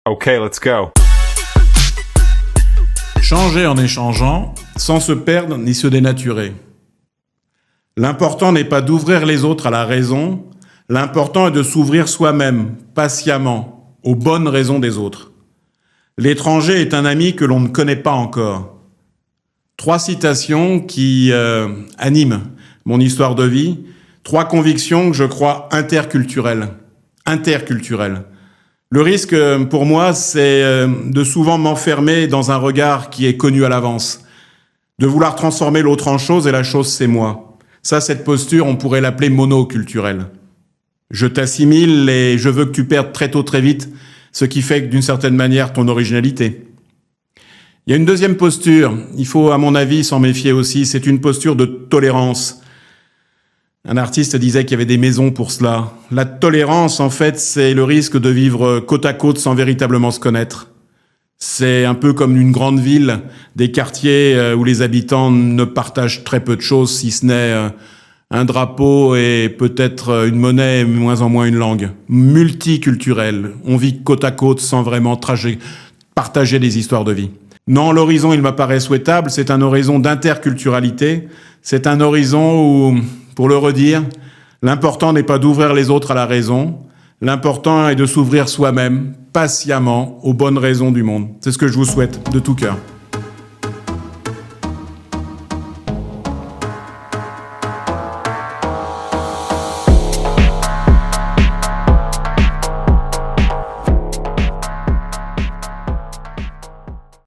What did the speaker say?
Okay, let's go. Changer en échangeant, sans se perdre ni se dénaturer. L'important n'est pas d'ouvrir les autres à la raison, l'important est de s'ouvrir soi-même, patiemment, aux bonnes raisons des autres. L'étranger est un ami que l'on ne connaît pas encore. 3 citations qui animent mon histoire de vie, 3 convictions que je crois interculturelles. Interculturelles. Le risque pour moi, c'est de souvent m'enfermer dans un regard qui est connu à l'avance, de vouloir transformer l'autre en chose et la chose c'est moi. Ça, cette posture, on pourrait l'appeler monoculturelle. Je t'assimile et je veux que tu perdes très tôt, très vite, ce qui fait que d'une certaine manière ton originalité. Il y a une deuxième posture, il faut à mon avis s'en méfier aussi, c'est une posture de tolérance. Un artiste disait qu'il y avait des maisons pour cela. La tolérance, en fait, c'est le risque de vivre côte à côte sans véritablement se connaître. C'est un peu comme une grande ville, des quartiers où les habitants ne partagent très peu de choses, si ce n'est un drapeau et peut-être une monnaie, moins en moins une langue. Multiculturel. On vit côte à côte sans vraiment partager des histoires de vie. Non, l'horizon, il m'apparaît souhaitable, c'est un horizon d'interculturalité. C'est un horizon où, pour le redire, l'important n'est pas d'ouvrir les autres à la raison, l'important est de s'ouvrir soi-même, patiemment, aux bonnes raisons du monde. C'est ce que je vous souhaite de tout cœur.